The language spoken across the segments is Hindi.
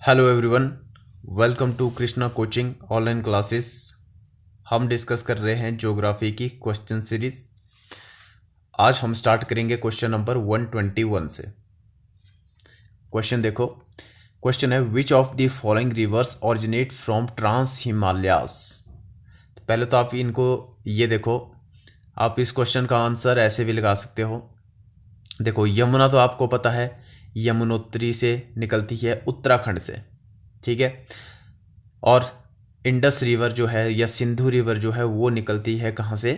Hello everyone, welcome to Krishna coaching online classes. हम डिस्कस कर रहे हैं ज्योग्राफी की क्वेश्चन सीरीज। आज हम स्टार्ट करेंगे क्वेश्चन नंबर 121 से। क्वेश्चन देखो। क्वेश्चन है which of the following rivers originate from trans Himalayas. तो पहले तो आप इनको ये देखो। आप इस क्वेश्चन का आंसर ऐसे भी लगा सकते हो। देखो, यमुना तो आपको पता है, यमुनोत्री से निकलती है उत्तराखंड से, ठीक है। और इंडस रिवर जो है या सिंधु रिवर जो है वो निकलती है कहाँ से?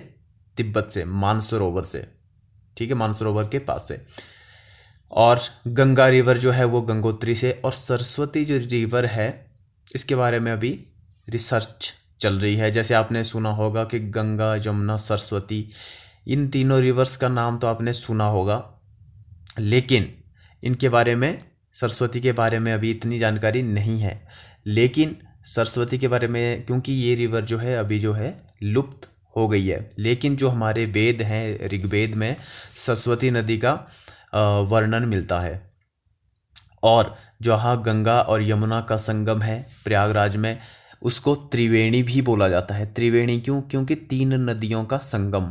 तिब्बत से, मानसरोवर से, ठीक है, मानसरोवर के पास से। और गंगा रिवर जो है वो गंगोत्री से। और सरस्वती जो रिवर है इसके बारे में अभी रिसर्च चल रही है। जैसे आपने सुना होगा कि गंगा, यमुना, सरस्वती, इन तीनों रिवर्स का नाम तो आपने सुना होगा, लेकिन इनके बारे में, सरस्वती के बारे में अभी इतनी जानकारी नहीं है। लेकिन सरस्वती के बारे में, क्योंकि ये रिवर जो है अभी जो है लुप्त हो गई है, लेकिन जो हमारे वेद हैं, ऋग्वेद में सरस्वती नदी का वर्णन मिलता है। और जहाँ गंगा और यमुना का संगम है प्रयागराज में, उसको त्रिवेणी भी बोला जाता है। त्रिवेणी क्यों? क्योंकि तीन नदियों का संगम,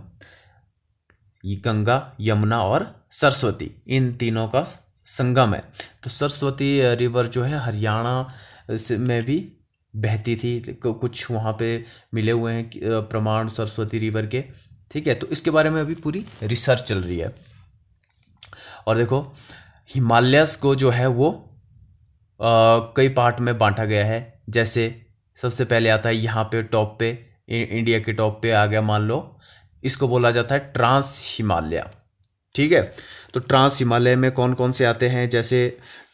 ये गंगा, यमुना और सरस्वती, इन तीनों का संगम है। तो सरस्वती रिवर जो है हरियाणा में भी बहती थी। कुछ वहाँ पे मिले हुए हैं प्रमाण सरस्वती रिवर के, ठीक है। तो इसके बारे में अभी पूरी रिसर्च चल रही है। और देखो, हिमालयस को जो है वो कई पार्ट में बांटा गया है। जैसे सबसे पहले आता है यहाँ पे टॉप पे, इंडिया के टॉप पे आ गया, मान लो, इसको बोला जाता है ट्रांस हिमालय, ठीक है। तो ट्रांस हिमालय में कौन कौन से आते हैं? जैसे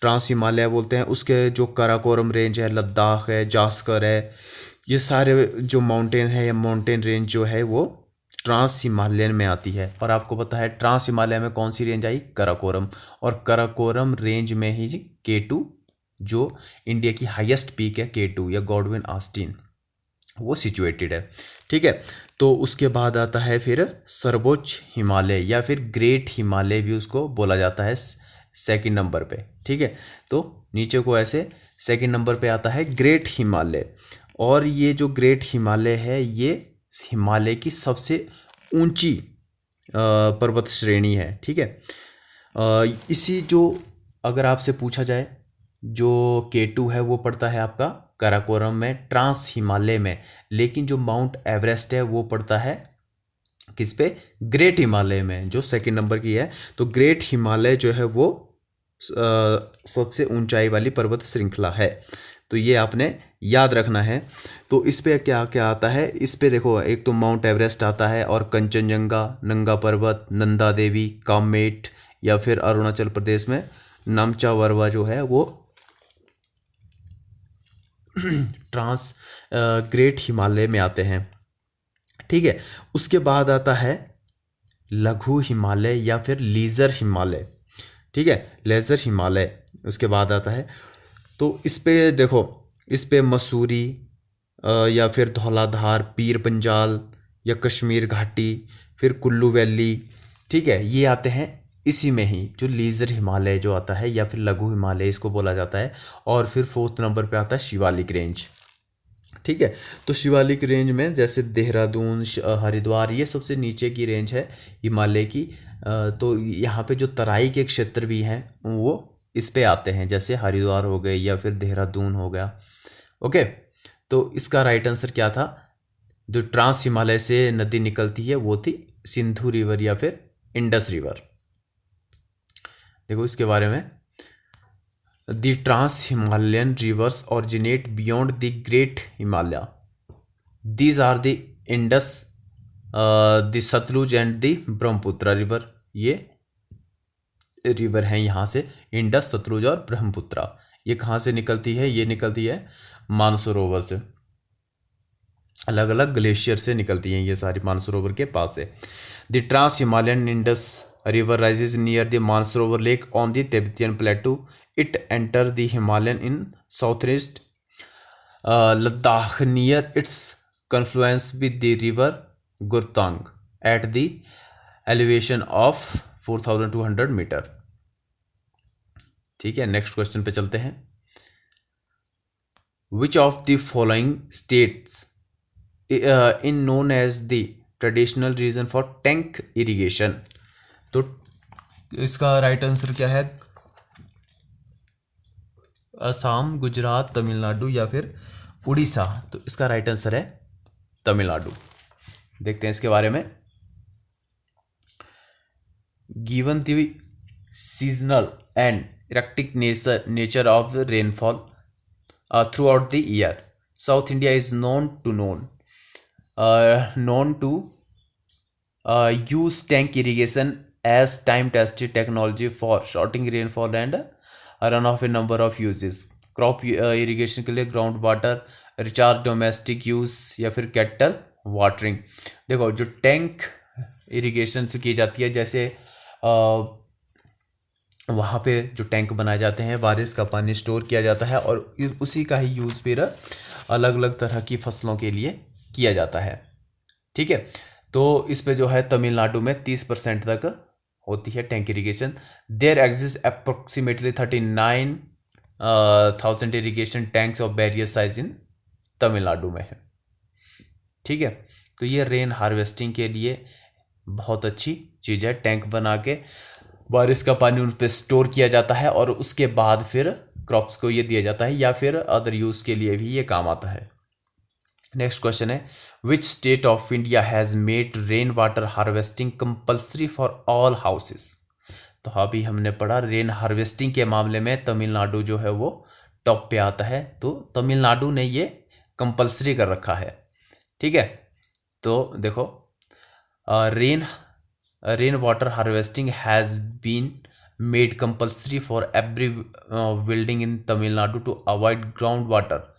ट्रांस हिमालय बोलते हैं उसके जो काराकोरम रेंज है, लद्दाख है, जास्कर है, ये सारे जो माउंटेन है या माउंटेन रेंज जो है वो ट्रांस हिमालयन में आती है। और आपको पता है ट्रांस हिमालय में कौन सी रेंज आई? कराकोरम। और कराकोरम रेंज में ही K2, जो इंडिया की हाईएस्ट पीक है, K2 या गॉडविन आस्टीन, वो सिचुएटेड है, ठीक है। तो उसके बाद आता है फिर सर्वोच्च हिमालय या फिर ग्रेट हिमालय भी उसको बोला जाता है, सेकंड नंबर पे, ठीक है। तो नीचे को ऐसे सेकंड नंबर पे आता है ग्रेट हिमालय। और ये जो ग्रेट हिमालय है ये हिमालय की सबसे ऊंची पर्वत श्रेणी है, ठीक है। इसी जो, अगर आपसे पूछा जाए, जो K2 है वो पड़ता है आपका काराकोरम में, ट्रांस हिमालय में। लेकिन जो माउंट एवरेस्ट है वो पड़ता है किस पे? ग्रेट हिमालय में, जो सेकंड नंबर की है। तो ग्रेट हिमालय जो है वो सबसे ऊंचाई वाली पर्वत श्रृंखला है। तो ये आपने याद रखना है। तो इस पे क्या क्या आता है? इस पे देखो, एक तो माउंट एवरेस्ट आता है, और कंचनजंगा, नंगा पर्वत, नंदा देवी, कामेट, या फिर अरुणाचल प्रदेश में नामचा वरवा जो है वो ट्रांस ग्रेट हिमालय में आते हैं, ठीक है। उसके बाद आता है लघु हिमालय या फिर लीजर हिमालय, ठीक है, लेजर हिमालय उसके बाद आता है। तो इस पे देखो, इस पे मसूरी या फिर धौलाधार, पीर पंजाल या कश्मीर घाटी, फिर कुल्लू वैली, ठीक है, ये आते हैं इसी में ही। जो लीजर हिमालय जो आता है या फिर लघु हिमालय इसको बोला जाता है। और फिर फोर्थ नंबर पे आता है शिवालिक रेंज, ठीक है। तो शिवालिक रेंज में जैसे देहरादून, हरिद्वार, ये सबसे नीचे की रेंज है हिमालय की। तो यहाँ पे जो तराई के क्षेत्र भी हैं वो इस पे आते हैं, जैसे हरिद्वार हो गए या फिर देहरादून हो गया, ओके। तो इसका राइट आंसर क्या था? जो ट्रांस हिमालय से नदी निकलती है वो थी सिंधु रिवर या फिर इंडस रिवर। देखो इसके बारे में, the trans Himalayan rivers originate beyond the great Himalaya. These are the Indus, the Sutlej and the Brahmaputra river. ये रिवर हैं यहाँ से, इंडस, सतलुज और ब्रह्मपुत्र। ये कहाँ से निकलती है? ये निकलती है मानसरोवर से, अलग अलग ग्लेशियर से निकलती हैं ये सारी मानसरोवर के पास से। The trans Himalayan Indus river rises near the Mansarovar lake on the Tibetan plateau. It enter the Himalayan in south east Ladakh near its confluence with the river Gurtang at the elevation of 4200 metre, ठीक है। नेक्स्ट क्वेश्चन पे चलते हैं। Which of the following states in known as the traditional region for tank irrigation. तो इसका राइट आंसर क्या है? असम, गुजरात, तमिलनाडु या फिर उड़ीसा। तो इसका राइट आंसर है तमिलनाडु। देखते हैं इसके बारे में। Given the seasonal and erratic nature of the rainfall throughout the year, South India is known to use tank irrigation as time-tested technology for shortening rainfall and runoff in number of uses. Crop irrigation के लिए ground water recharge, domestic use या फिर कैटल वाटरिंग। देखो जो टैंक इरिगेशन से की जाती है, जैसे वहाँ पे जो टैंक बनाए जाते हैं, बारिश का पानी स्टोर किया जाता है और उसी का ही यूज़ फिर अलग अलग तरह की फसलों के लिए किया जाता है। ठीक है, तो इस पे जो है तमिलनाडु में 30% तक होती है tank irrigation. There exist approximately 39,000 irrigation tanks of various size in Tamil Nadu में है। ठीक है, तो ये रेन हार्वेस्टिंग के लिए बहुत अच्छी चीज़ है। टैंक बना के बारिश का पानी उन पर स्टोर किया जाता है और उसके बाद फिर क्रॉप्स को ये दिया जाता है या फिर अदर यूज़ के लिए भी ये काम आता है। नेक्स्ट क्वेश्चन है, which state of India has made rain water harvesting compulsory for all houses. तो अभी हमने पढ़ा रेन हार्वेस्टिंग के मामले में तमिलनाडु जो है वो टॉप पे आता है। तो तमिलनाडु ने ये कंपल्सरी कर रखा है। ठीक है, तो देखो rain water harvesting has been made compulsory for every building in Tamil Nadu to avoid ground water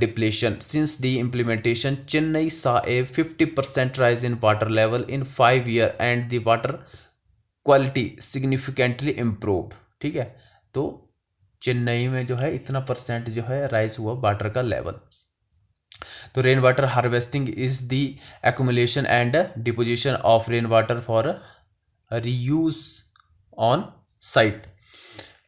depletion. Since the implementation, Chennai saw a 50% rise in water level in 5 years and the water quality significantly improved. ठीक है, तो चेन्नई में जो है इतना परसेंट जो है राइज हुआ वाटर का लेवल। तो rain water harvesting is the accumulation and deposition of rain water for reuse on site.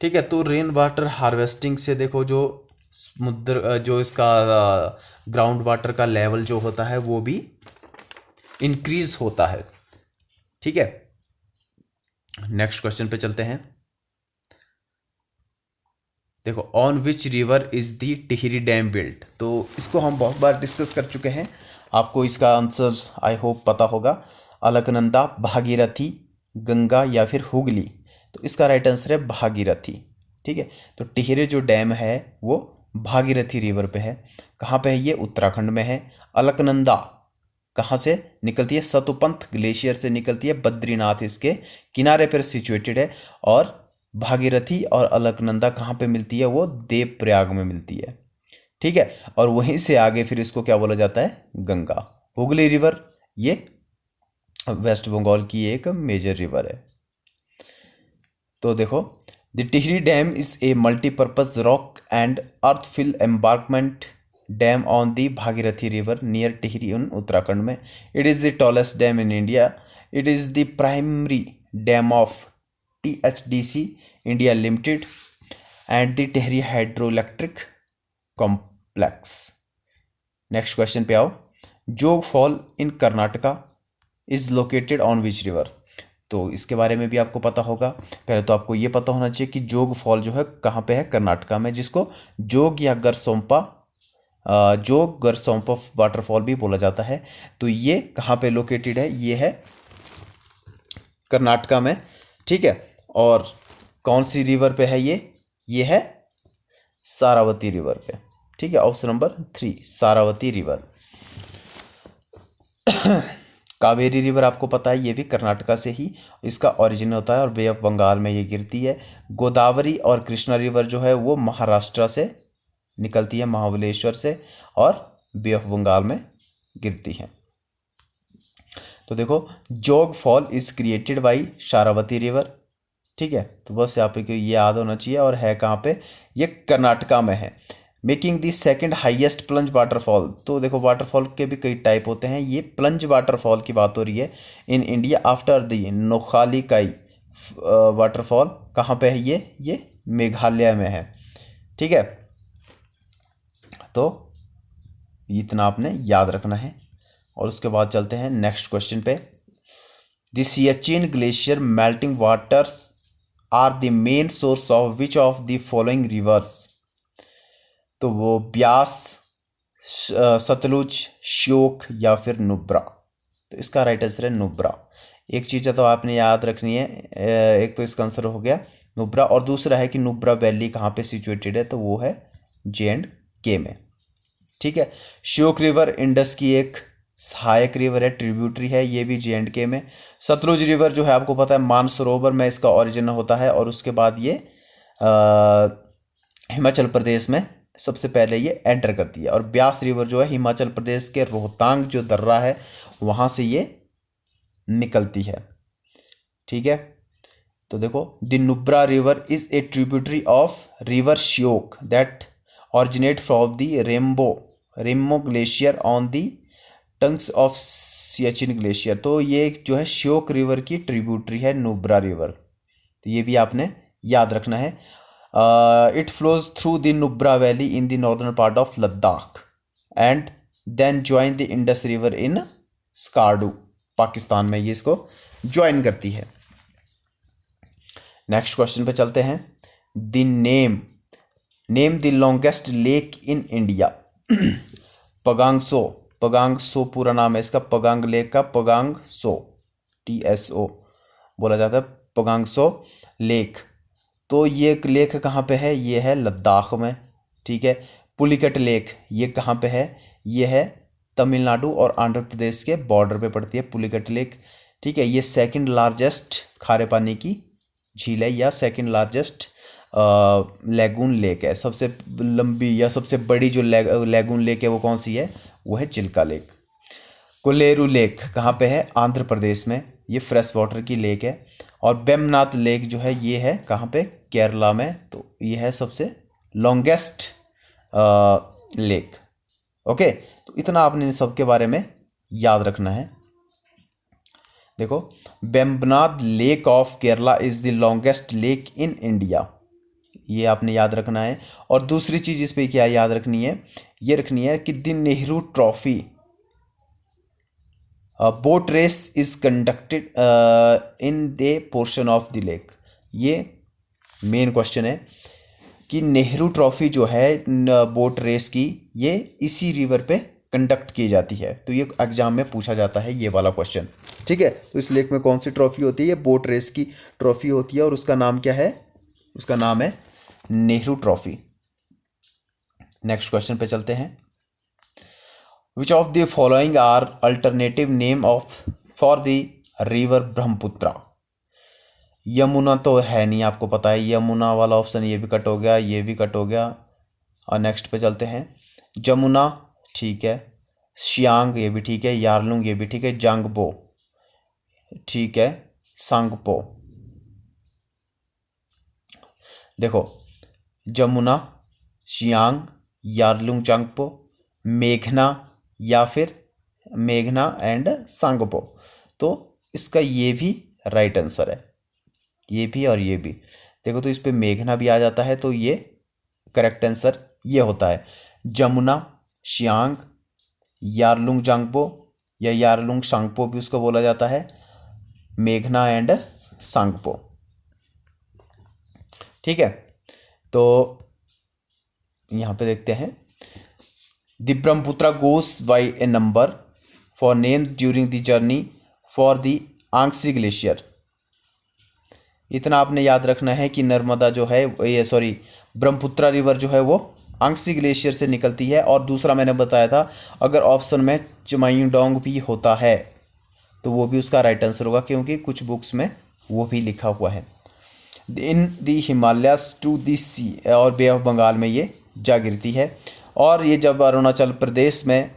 ठीक है, तो रेन वाटर हार्वेस्टिंग से देखो जो समुद्र जो इसका ग्राउंड वाटर का लेवल जो होता है वो भी इंक्रीज होता है। ठीक है, नेक्स्ट क्वेश्चन पे चलते हैं। देखो, on which river is the Tehri dam built. तो इसको हम बहुत बार डिस्कस कर चुके हैं, आपको इसका आंसर आई होप पता होगा। अलकनंदा, भागीरथी, गंगा या फिर हुगली। तो इसका राइट आंसर है भागीरथी। ठीक है, तो टिहरी जो डैम है वो भागीरथी रिवर पे है। कहाँ पे है ये? उत्तराखंड में है। अलकनंदा कहाँ से निकलती है? सतुपंथ ग्लेशियर से निकलती है, बद्रीनाथ इसके किनारे पर सिचुएटेड है। और भागीरथी और अलकनंदा कहाँ पे मिलती है? वो देवप्रयाग में मिलती है। ठीक है, और वहीं से आगे फिर इसको क्या बोला जाता है? गंगा। हुगली रिवर ये वेस्ट बंगाल की एक मेजर रिवर है। तो देखो, The Tihri Dam is a multi-purpose rock and earth-fill embankment dam on the Bhagirathi River near Tihri in Uttarakhand में। It is the tallest dam in India. It is the primary dam of THDC India Limited and the Tehri Hydroelectric Complex। Next question पे आओ। जोग fall in Karnataka is located on which river? तो इसके बारे में भी आपको पता होगा। पहले तो आपको ये पता होना चाहिए कि जोग फॉल जो है कहाँ पे है? कर्नाटका में, जिसको जोग या गरसोंपा वाटरफॉल भी बोला जाता है। तो ये कहाँ पे लोकेटेड है? ये है कर्नाटका में। ठीक है, और कौन सी रिवर पे है ये है सारावती रिवर पे। ठीक है, option number 3 Sharavati river. Kaveri river आपको पता है ये भी कर्नाटका से ही इसका ओरिजिन होता है और बे ऑफ बंगाल में ये गिरती है। गोदावरी और कृष्णा रिवर जो है वो महाराष्ट्र से निकलती है, महाबलेश्वर से, और बे ऑफ बंगाल में गिरती है। तो देखो, जोग fall is created by Sharavati river. ठीक है, तो बस यहाँ पे ये याद होना चाहिए। और है कहाँ पे? ये कर्नाटका में है। Making the second highest plunge waterfall. तो देखो, वाटरफॉल के भी कई टाइप होते हैं, ये प्लंज वाटरफॉल की बात हो रही है in India after the Nohkalikai waterfall. कहाँ पे है ये मेघालय में है। ठीक है, तो इतना आपने याद रखना है। और उसके बाद चलते हैं नेक्स्ट क्वेश्चन पे। The Siachen glacier melting waters are the main source of which of the following rivers. तो वो ब्यास, सतलुज, श्योक या फिर नुब्रा। तो इसका राइट आंसर है नुब्रा। एक चीज़ तो आपने याद रखनी है, एक तो इसका आंसर हो गया नुब्रा, और दूसरा है कि नुब्रा वैली कहाँ पे सिचुएटेड है, तो वो है J&K में। ठीक है। श्योक रिवर इंडस की एक सहायक रिवर है, ट्रिब्यूटरी है, ये भी J&K में। सतलुज रिवर जो है आपको पता है मानसरोवर में इसका ओरिजिन होता है, और उसके बाद ये हिमाचल प्रदेश में सबसे पहले ये एंटर करती है। और ब्यास रिवर जो है हिमाचल प्रदेश के रोहतांग जो दर्रा है वहाँ से ये निकलती है। ठीक है। तो देखो, the Nubra river is a tributary of river Shyok that originate from the Rimo glacier on the tanks of Siachen glacier. तो ये जो है श्योक रिवर की ट्रिब्यूटरी है नुब्रा रिवर, तो ये भी आपने याद रखना है। It flows through the Nubra valley in the northern part of Ladakh and then join the Indus river in Skardu, Pakistan में ये इसको ज्वाइन करती है। नेक्स्ट क्वेश्चन पे चलते हैं। The name the longest lake in India. Pangong Tso पूरा नाम है इसका, पगांग लेक का पगांगसो, TSO बोला जाता है, पगांगसो लेक। तो ये लेक कहाँ पे है, ये है लद्दाख में। ठीक है। पुलिकट लेक ये कहाँ पे है, ये है तमिलनाडु और आंध्र प्रदेश के बॉर्डर पे पड़ती है पुलिकट लेक। ठीक है। ये सेकंड लार्जेस्ट खारे पानी की झील है या सेकंड लार्जेस्ट लेगून लेक है। सबसे लंबी या सबसे बड़ी जो लेगून लेक है वो कौन सी है, वो है चिल्का लेक। कोलेरू लेक कहाँ पे है, आंध्र प्रदेश में, ये फ्रेश वाटर की लेक है। और बेमनाथ लेक जो है ये है कहाँ पे, केरला में। तो ये है सबसे लॉन्गेस्ट लेक। ओके। तो इतना आपने इन सब के बारे में याद रखना है। देखो, Vembanad lake of Kerala is the longest lake in India, ये आपने याद रखना है। और दूसरी चीज इस पे क्या याद रखनी है, ये रखनी है कि the Nehru trophy boat race is conducted in the portion of the lake. ये मेन क्वेश्चन है कि नेहरू ट्रॉफी जो है बोट रेस की, ये इसी रिवर पे कंडक्ट की जाती है। तो ये एग्जाम में पूछा जाता है ये वाला क्वेश्चन। ठीक है। तो इस लेक में कौन सी ट्रॉफी होती है, ये बोट रेस की ट्रॉफी होती है, और उसका नाम क्या है, उसका नाम है नेहरू ट्रॉफी। नेक्स्ट क्वेश्चन पे चलते हैं। Which of the following are alternative name of for the river Brahmaputra. Yamuna तो है नहीं, आपको पता है, यमुना वाला ऑप्शन ये भी कट हो गया, ये भी कट हो गया। और नेक्स्ट पे चलते हैं। जमुना ठीक है, शियांग ये भी ठीक है, यारलुंग ये भी ठीक है, जांगबो ठीक है, सांगपो। देखो, जमुना, शियांग, यारलुंग, जांगपो, मेघना या फिर मेघना एंड सांगपो। तो इसका ये भी राइट आंसर है, ये भी और ये भी। देखो, तो इस पे मेघना भी आ जाता है, तो ये करेक्ट आंसर ये होता है जमुना, शियांग, यारलुंग जांगपो या यारलुंग सांगपो भी उसको बोला जाता है, मेघना एंड सांगपो। ठीक है। तो यहाँ पे देखते हैं। The Brahmaputra goes by a number for names during the journey for the Angsi glacier. इतना आपने याद रखना है कि नर्मदा जो है, ये सॉरी, ब्रह्मपुत्रा रिवर जो है वो आंगसी ग्लेशियर से निकलती है। और दूसरा मैंने बताया था, अगर ऑप्शन में चमाईडोंग भी होता है तो वो भी उसका राइट आंसर होगा, क्योंकि कुछ बुक्स में वो भी लिखा हुआ है। इन दी हिमालयास टू दी सी, और बे ऑफ बंगाल में ये जा गिरती है। और ये जब अरुणाचल प्रदेश में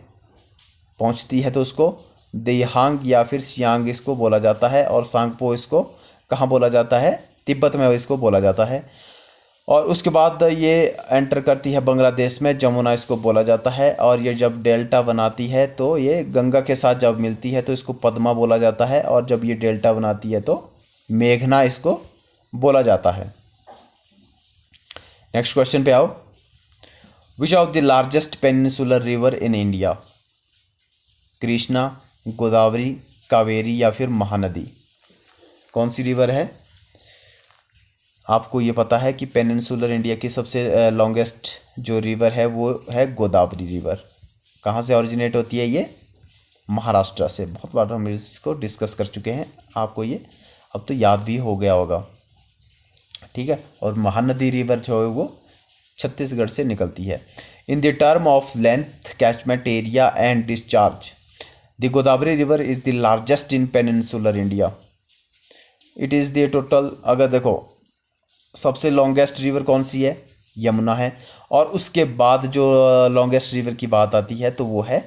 पहुंचती है तो उसको देहांग या फिर सियांग इसको बोला जाता है। और सांगपो इसको कहाँ बोला जाता है, तिब्बत में इसको बोला जाता है। और उसके बाद ये एंटर करती है बांग्लादेश में, जमुना इसको बोला जाता है। और ये जब डेल्टा बनाती है तो ये गंगा के साथ जब मिलती है तो इसको पद्मा बोला जाता है। और जब ये डेल्टा बनाती है तो मेघना इसको बोला जाता है। नेक्स्ट क्वेश्चन पे आओ। विच of the largest peninsular river in India? Krishna, Godavari, Kaveri या फिर महानदी? कौन सी रिवर है? आपको ये पता है कि पेनिनसुलर इंडिया की सबसे लॉन्गेस्ट जो रिवर है वो है गोदावरी रिवर। कहाँ से ओरिजिनेट होती है ये? महाराष्ट्र से। बहुत बार हम इसको डिस्कस कर चुके हैं, आपको ये अब तो याद भी हो गया होगा, ठीक है। और महानदी रिवर जो है वो छत्तीसगढ़ से निकलती है। In the term of length, catchment area and discharge, the Godavari river is the largest in peninsular India. It is the total, अगर देखो सबसे लॉन्गेस्ट रिवर कौन सी है? यमुना है। और उसके बाद जो लॉन्गेस्ट रिवर की बात आती है तो वो है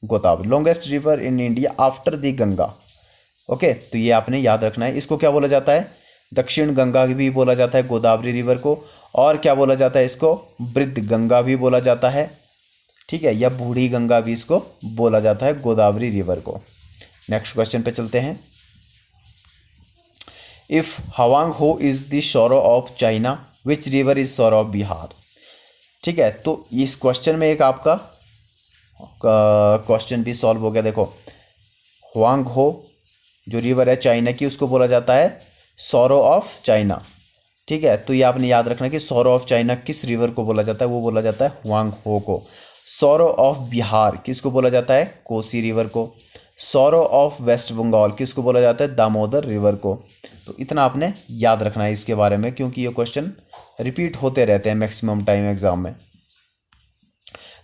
Godavari. Longest river in India after the Ganga. Okay, तो ये आपने याद रखना है। इसको क्या बोला जाता है? दक्षिण गंगा भी बोला जाता है गोदावरी रिवर को। और क्या बोला जाता है इसको? वृद्ध गंगा भी बोला जाता है, ठीक है, या बूढ़ी गंगा भी इसको बोला जाता है गोदावरी रिवर को। नेक्स्ट क्वेश्चन पे चलते हैं। इफ हवांग हो is the sorrow of China, which river is sorrow of Bihar? ठीक है, तो इस क्वेश्चन में एक आपका क्वेश्चन भी सॉल्व हो गया। देखो, हुआंग हो जो रिवर है चाइना की, उसको बोला जाता है सौरो ऑफ चाइना, ठीक है। तो ये आपने याद रखना कि सौरो ऑफ चाइना किस रिवर को बोला जाता है? वो बोला जाता है हुआंग हो को। सौरो ऑफ बिहार किसको बोला जाता है? कोसी रिवर को। सौरो ऑफ वेस्ट बंगाल किसको बोला जाता है? दामोदर रिवर को। तो इतना आपने याद रखना है इसके बारे में, क्योंकि ये क्वेश्चन रिपीट होते रहते हैं मैक्सिमम टाइम एग्जाम में।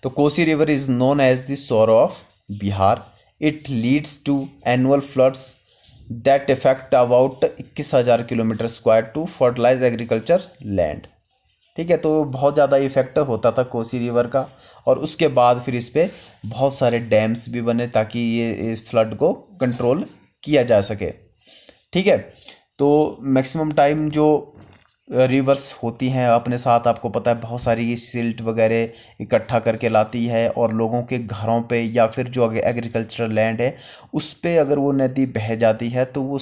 तो Kosi river is known as the sorrow of Bihar. It leads to annual floods that affect about 21,000 kilometre square to fertilise agriculture land, ठीक है। तो बहुत ज़्यादा इफेक्ट होता था कोसी रिवर का, और उसके बाद फिर इस पर बहुत सारे डैम्स भी बने ताकि ये इस फ्लड को कंट्रोल किया जा सके, ठीक है। तो मैक्सिमम टाइम जो रिवर्स होती हैं अपने साथ, आपको पता है, बहुत सारी सिल्ट वगैरह इकट्ठा करके लाती है, और लोगों के घरों पे या फिर जो एग्रीकल्चरल लैंड है उस पे अगर वो नदी बह जाती है तो वो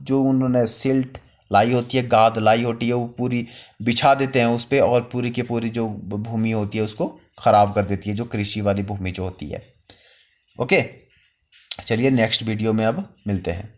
जो उन्होंने सिल्ट लाई होती है, गाद लाई होती है, वो पूरी बिछा देते हैं उस पर, और पूरी की पूरी जो भूमि होती है उसको ख़राब कर देती है, जो कृषि वाली भूमि जो होती है। ओके, चलिए नेक्स्ट वीडियो में अब मिलते हैं।